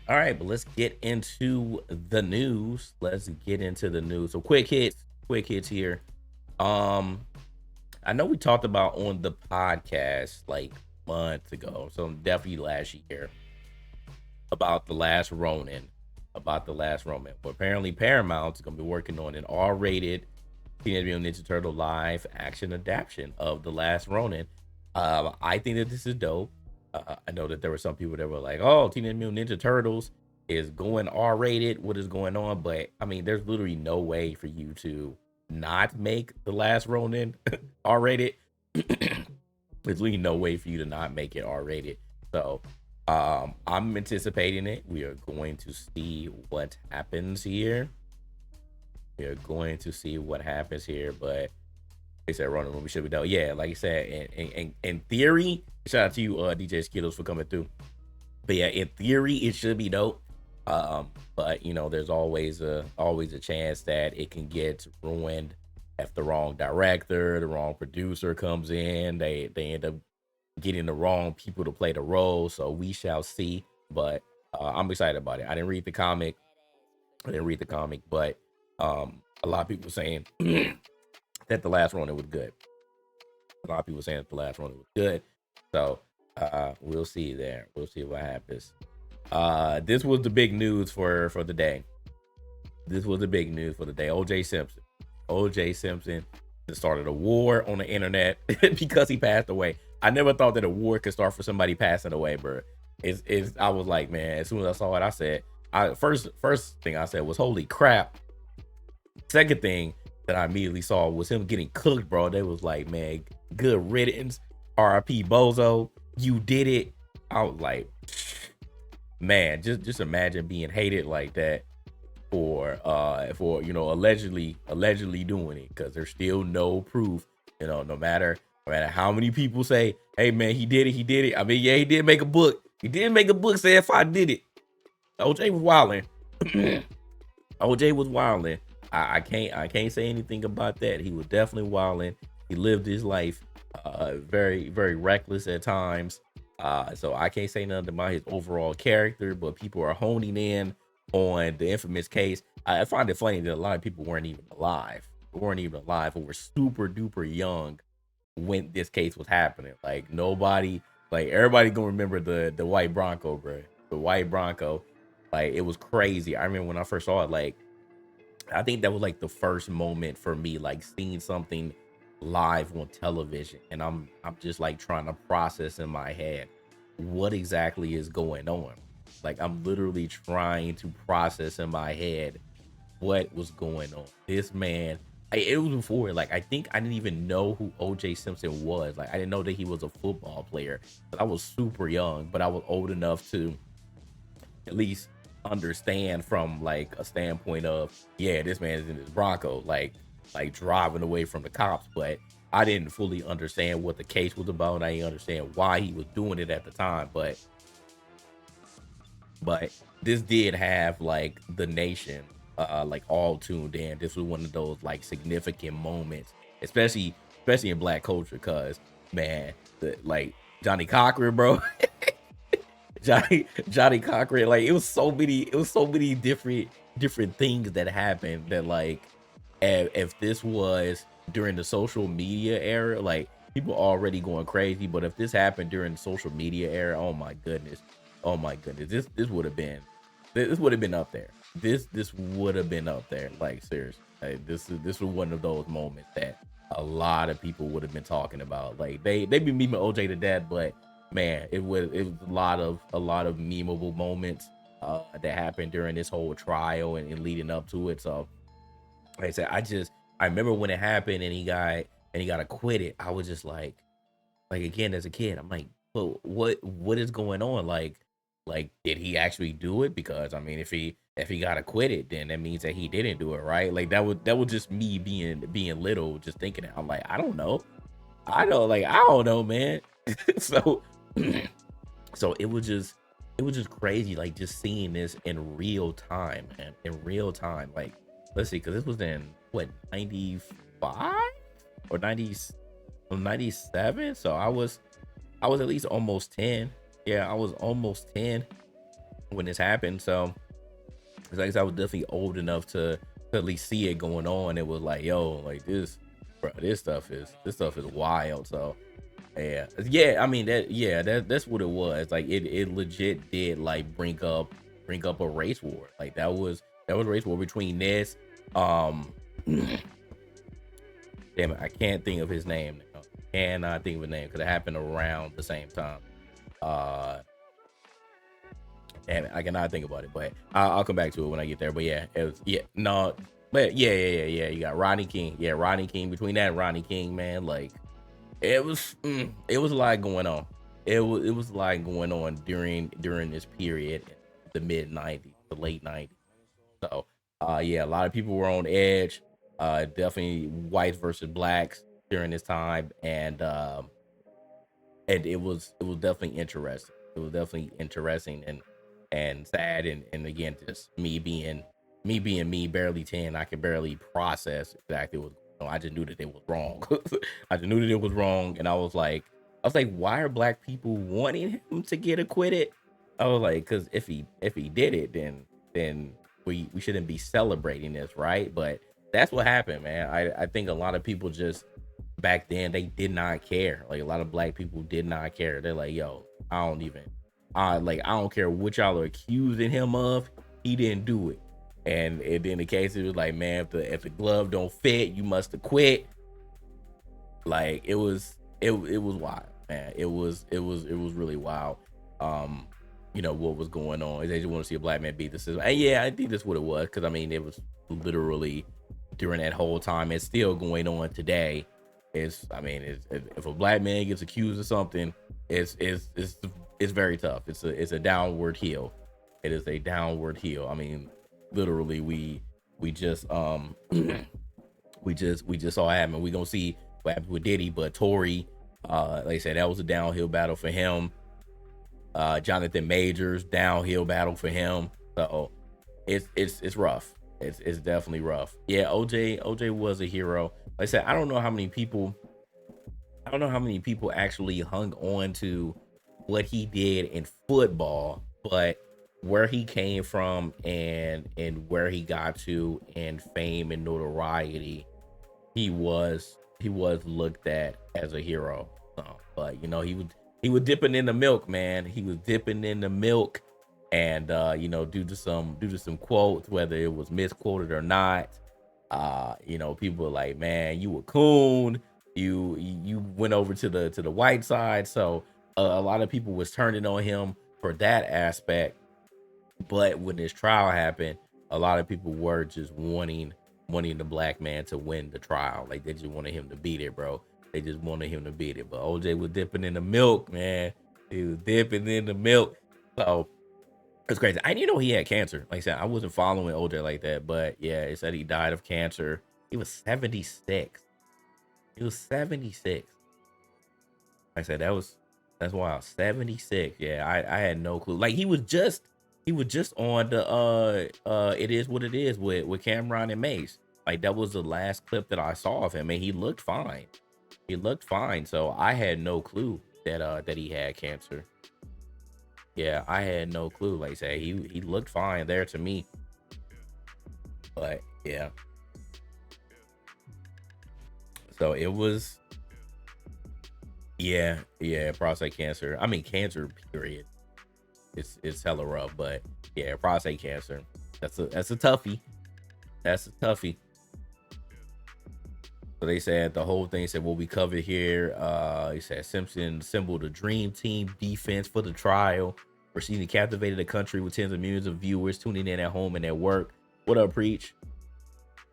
All right, but let's get into the news. So quick hits here. Um, I know we talked about on the podcast like months ago, so definitely last year about the last Ronin, But apparently Paramount's gonna be working on an R-rated Teenage Mutant Ninja Turtle live action adaptation of the last Ronin. I think that this is dope. I know that there were some people that were like, "Oh, Teenage Mutant Ninja Turtles is going R-rated. What is going on?" But I mean, there's literally no way for you to not make the last Ronin R-rated. There's really no way for you to not make it R-rated. So I'm anticipating it. We are going to see what happens here. But they said running movie should be done. Yeah, like I said, in theory, shout out to you, DJ Skittles, for coming through. But yeah, in theory, it should be dope. But you know, there's always a chance that it can get ruined if the wrong director, the wrong producer comes in. They end up getting the wrong people to play the role. So we shall see. But I'm excited about it. I didn't read the comic. But a lot of people saying that the last one it was good. A lot of people saying that the last one was good. So we'll see there. We'll see what happens. This was the big news for the day. OJ Simpson started a war on the internet because he passed away. I never thought that a war could start for somebody passing away, bro. I was like, man, as soon as I saw it, I said, first thing I said was, holy crap. Second thing that I immediately saw was him getting cooked, bro. They was like, man, good riddance. RIP Bozo, you did it. I was like, man, just imagine being hated like that for allegedly doing it, because there's still no proof. No matter how many people say, hey man, he did it. I mean, yeah, he did make a book. Say if I did it. OJ was wilding. OJ was wilding. I can't say anything about that. He was definitely wilding. He lived his life very, very reckless at times. So I can't say nothing about his overall character, but people are honing in on the infamous case. I find it funny that a lot of people weren't even alive or were super duper young when this case was happening. Like nobody, like everybody gonna remember the white Bronco, bro. The white Bronco, like it was crazy. I remember when I first saw it, like I think that was like the first moment for me, like seeing something live on television, and I'm just like trying to process in my head what exactly is going on. Like I'm literally trying to process in my head what was going on. This man, it was before, like I think I didn't even know who OJ Simpson was. Like I didn't know that he was a football player. I was super young, but I was old enough to at least understand from like a standpoint of, yeah, this man is in his Bronco, like driving away from the cops. But I didn't fully understand what the case was about. I didn't understand why he was doing it at the time. But this did have like the nation like all tuned in. This was one of those like significant moments, especially in black culture, because man, like Johnny Cochran, bro. Johnny Cochran, like it was so many different things that happened that, like, if this was during the social media era, like people already going crazy. But if this happened during the social media era, oh my goodness, this would have been up there. This would have been up there. Like seriously, like, this was one of those moments that a lot of people would have been talking about. Like they been memeing OJ to death, but man, it was a lot of memeable moments that happened during this whole trial and leading up to it. So like I said, I remember when it happened and he got acquitted. I was just like again as a kid, I'm like, well, what is going on? Like did he actually do it? Because I mean, if he got acquitted, then that means that he didn't do it, right? Like that was just me being little, just thinking that. I'm like, I don't know. I don't know, man. So so it was just crazy, like just seeing this in real time, man. In real time. Like, let's see, because this was in what, 95 or 90 or 97. So I was at least almost 10. Yeah, I was almost 10. when this happened. So it's like I was definitely old enough to at least see it going on. It was like, yo, like this, bro, this stuff is wild. So yeah, I mean that's what it was. Like it legit did like bring up a race war. Like that was a race war between this. Um, damn it, I can't think of his name. Now. Cannot think of his name because it happened around the same time. Uh, damn it, I cannot think about it, but I'll come back to it when I get there. But yeah, it was no, but yeah. You got Rodney King, yeah, Rodney King. Between that and Rodney King, man, like it was a lot going on. It was a lot going on during this period, the mid '90s, the late '90s. So yeah, a lot of people were on edge. Definitely whites versus blacks during this time, and it was definitely interesting. It was definitely interesting and sad, and again, just me being me, barely 10, I could barely process exactly what. I just knew that it was wrong. I just knew that it was wrong, and I was like, why are black people wanting him to get acquitted? I was like, because if he did it, then we shouldn't be celebrating this, right? But that's what happened, man. I think a lot of people just back then they did not care. Like a lot of black people did not care. They're like, yo, I don't care what y'all are accusing him of. He didn't do it. And in the case, it was like, man, if the glove don't fit, you must have quit. Like it was wild, man. It was really wild. Um, what was going on. They just want to see a black man beat the system. And yeah, I think that's what it was. Cause I mean, it was literally during that whole time. It's still going on today. If a black man gets accused of something, it's very tough. It's a downward hill. It is a downward hill. I mean, literally, we just we just saw it happen. We gonna see what happened with Diddy, but Tory, like I said, that was a downhill battle for him. Jonathan Majors, downhill battle for him. So it's rough. It's definitely rough. Yeah, OJ was a hero. Like I said, I don't know how many people actually hung on to what he did in football, but where he came from and where he got to in fame and notoriety, he was looked at as a hero. But he was dipping in the milk, man. He was dipping in the milk, and due to some quotes, whether it was misquoted or not, people were like, man, you a coon. You went over to the white side. So a lot of people was turning on him for that aspect. But when this trial happened, a lot of people were just wanting the black man to win the trial. Like they just wanted him to beat it, bro. They just wanted him to beat it. But OJ was dipping in the milk, man. He was dipping in the milk. So it's crazy. I didn't know he had cancer. Like I said, I wasn't following OJ like that. But yeah, it said he died of cancer. He was 76. He was 76. Like I said, that's wild. 76. Yeah, I had no clue. Like he was just on the It Is What It Is with Cameron and Mace. Like that was the last clip that I saw of him, and he looked fine. He looked fine. So I had no clue that he had cancer. Yeah, I had no clue. Like I said, he looked fine there to me. But yeah. So it was, yeah, prostate cancer. I mean cancer period. It's hella rough, but yeah, prostate cancer. That's a toughie. That's a toughie. So they said the whole thing said what we covered here. He said Simpson assembled a dream team defense for the trial, proceeding to captivate the country with tens of millions of viewers tuning in at home and at work. What up, preach?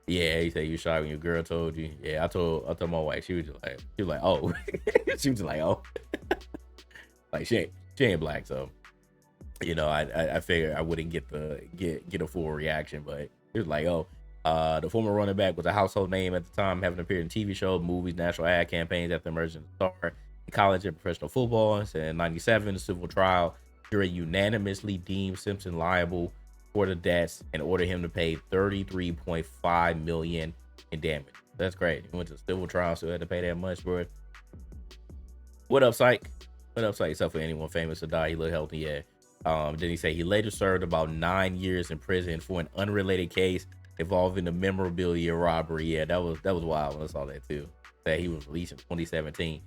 Yeah, he said you shot when your girl told you. Yeah, I told my wife. She was like, oh, she was like, oh, like she ain't black, so I figured I wouldn't get a full reaction, but it was like, oh, the former running back was a household name at the time, having appeared in TV shows, movies, national ad campaigns after emerging star in college and professional football. And in '97, the civil trial jury unanimously deemed Simpson liable for the debts and ordered him to pay $33.5 million in damage. That's great. He went to civil trial, so he had to pay that much for it. What up, Psych? What up, Psych? Except for anyone famous to die, he looked healthy. Yeah. Then he said he later served about 9 years in prison for an unrelated case involving the memorabilia robbery. Yeah, that was wild when I saw that too. That he was released in 2017.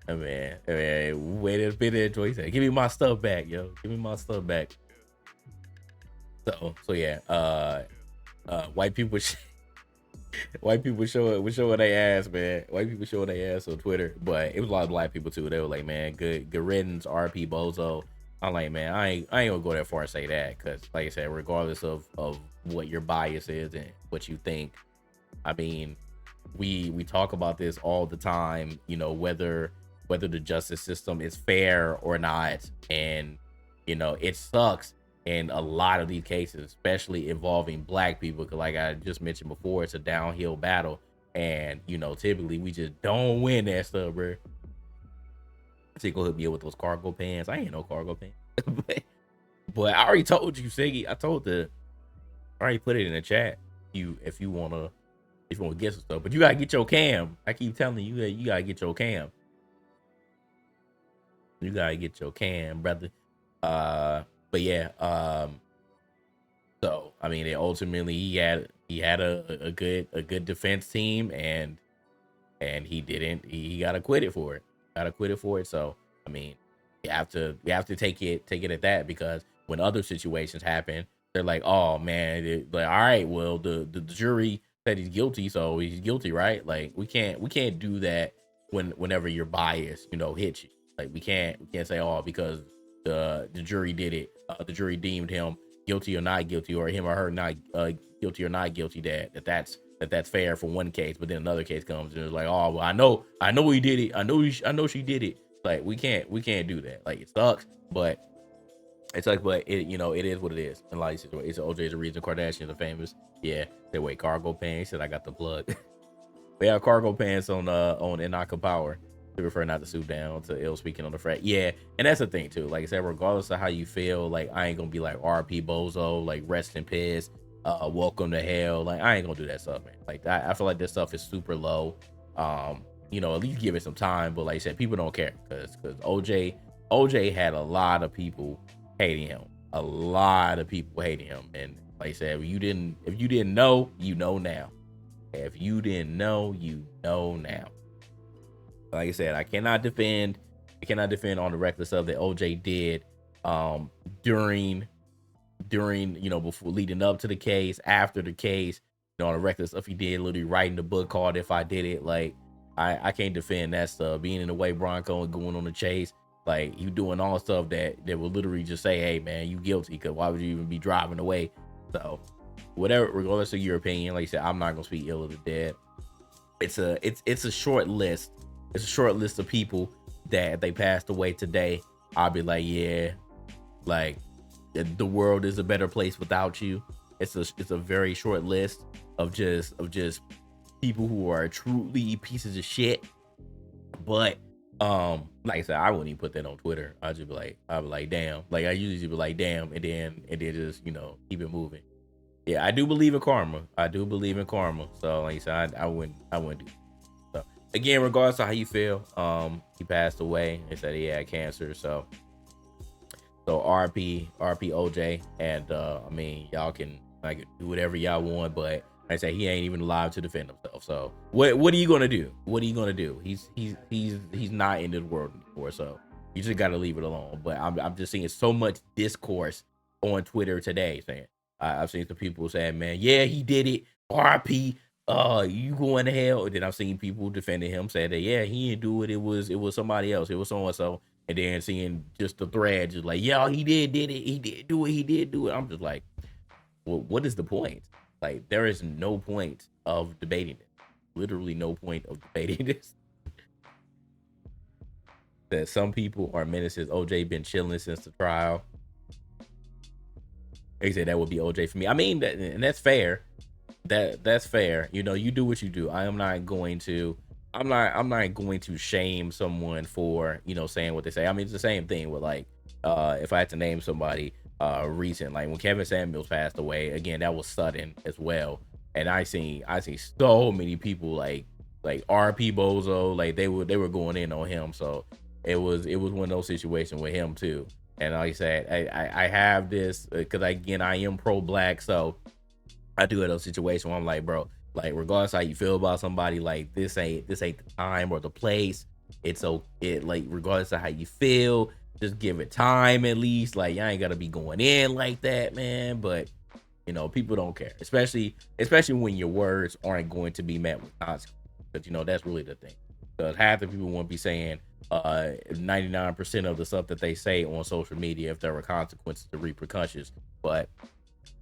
Wait a minute, Joy said, "Give me my stuff back, yo. Give me my stuff back." So yeah, white people, white people showing their ass, man. White people showing their ass on Twitter, but it was a lot of black people too. They were like, "Man, good riddance, RP Bozo." I'm like, man, I ain't gonna go that far and say that, because like I said, regardless of what your bias is and what you think, I mean, we talk about this all the time, whether the justice system is fair or not, and it sucks in a lot of these cases, especially involving black people, because like I just mentioned before, it's a downhill battle, and typically we just don't win that stuff, bro. So go hit me up with those cargo pants. I ain't no cargo pants. but I already told you, Siggy. I already put it in the chat. If you wanna get some stuff, but you gotta get your cam. I keep telling you that you gotta get your cam. You gotta get your cam, brother. But yeah. So I mean, ultimately he had a good defense team, and he didn't. He got acquitted for it. So I mean, you have to take it at that, because when other situations happen, they're like, oh man, like, all right, well the jury said he's guilty, so he's guilty, right? Like we can't do that whenever your bias hits you. Like we can't say, oh, because the jury did it, the jury deemed him guilty or not guilty, or him or her not guilty or not guilty, that's fair for one case, but then another case comes and it's like, oh well, I know he did it, I know she did it. Like we can't do that. Like it sucks, but it it is what it is. And like it's OJ's the reason Kardashians are famous. Yeah, they wear cargo pants. Said I got the plug. We have cargo pants on Inaka Power. To refer not to sue down to ill speaking on the frat. Yeah, and that's the thing too. Like I said, regardless of how you feel, like I ain't gonna be like RP Bozo, like rest in peace, welcome to hell. Like I ain't gonna do that stuff, man. Like I feel like this stuff is super low. At least give it some time. But like I said, people don't care, because OJ had a lot of people hating him. A lot of people hating him. And like I said, if you didn't know, you know now. If you didn't know, you know now. Like I said, I cannot defend on the reckless stuff that OJ did during before, leading up to the case, after the case, on the reckless stuff he did, literally writing the book called If I Did It. Like I can't defend that stuff. Being in the way Bronco and going on the chase, like you doing all stuff that will literally just say, hey man, you guilty, because why would you even be driving away? So whatever, regardless of your opinion, like I said, I'm not gonna speak ill of the dead. It's a short list. It's a short list of people that they passed away today. I'll be like, yeah, like the world is a better place without you. It's a very short list of just people who are truly pieces of shit. But like I said, I wouldn't even put that on Twitter. I'd be like, damn. Like I usually be like, damn, and then just keep it moving. Yeah, I do believe in karma. So like I said, I wouldn't do that. So again, regardless of how you feel, he passed away. They said he had cancer. So RP OJ, and I mean, y'all can do whatever y'all want, but like I say, he ain't even alive to defend himself. So what are you gonna do? He's not in this world anymore. So you just gotta leave it alone. But I'm just seeing so much discourse on Twitter today saying, I've seen some people saying, man, yeah, he did it. RP, you going to hell. And then I've seen people defending him, saying that, yeah, he didn't do it. It was somebody else. It was so and so. And then seeing just the thread, just like, yeah, he did it. He did do it. I'm just like, well, what is the point? Like, there is no point of debating it. Literally no point of debating this. That some people are menaces. OJ been chilling since the trial. They say that would be OJ for me. I mean, and that's fair. That's fair. You do what you do. I'm not going to shame someone for, saying what they say. I mean, it's the same thing with like, if I had to name somebody recent, like when Kevin Samuels passed away, again, that was sudden as well. And I see so many people like RP Bozo, like they were going in on him. So it was one of those situations with him too. And like I said, I have this because again I am pro black, so I do have those situations where I'm like, bro, like regardless how you feel about somebody, like this ain't the time or the place. It's it like regardless of how you feel, just give it time at least. Like y'all ain't gotta be going in like that, man. But people don't care, especially when your words aren't going to be met with consequences. But that's really the thing. Because half the people won't be saying 99% of the stuff that they say on social media if there were consequences or repercussions. But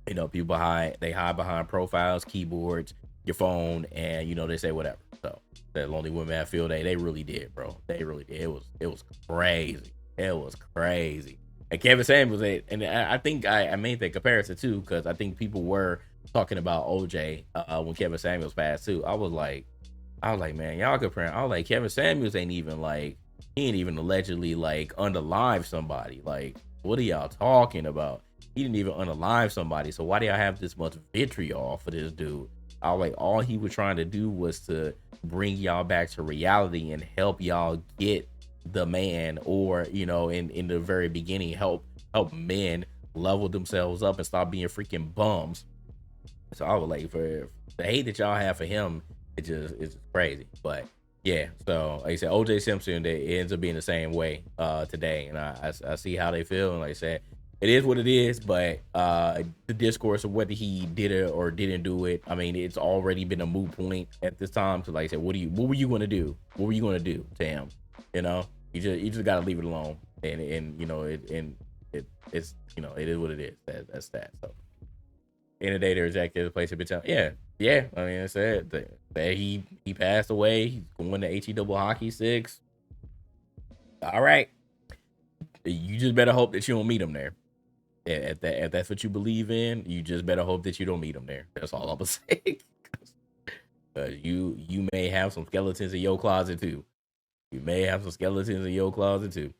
people they hide behind profiles, keyboards, your phone, and they say whatever. So that lonely women I feel they really did, bro. They really did. It was crazy. It was crazy. And Kevin Samuels, and I think I made that comparison too, because I think people were talking about OJ when Kevin Samuels passed too. I was like, man, y'all comparing. I was like, Kevin Samuels ain't even like, he ain't even allegedly like unalive somebody. Like, what are y'all talking about? He didn't even unalive somebody. So why do y'all have this much vitriol for this dude? I was like, all he was trying to do was to bring y'all back to reality and help y'all get the man, or in the very beginning, help men level themselves up and stop being freaking bums. So I was like, for the hate that y'all have for him, it's just crazy. But yeah, so like I said, OJ Simpson, it ends up being the same way today, and I see how they feel, and like I said, it is what it is. But the discourse of whether he did it or didn't do it, I mean, it's already been a moot point at this time. So like I said, what were you gonna do? What were you gonna do to him? You just gotta leave it alone, and it's it is what it is. That's that. So in the day, there's executive place to be telling. Yeah. I mean, I said that he passed away. He's going to HE hockey 6. All right, you just better hope that you don't meet him there. If that's what you believe in, you just better hope that you don't meet him there. That's all I'm gonna say. You may have some skeletons in your closet too. You may have some skeletons in your closet too.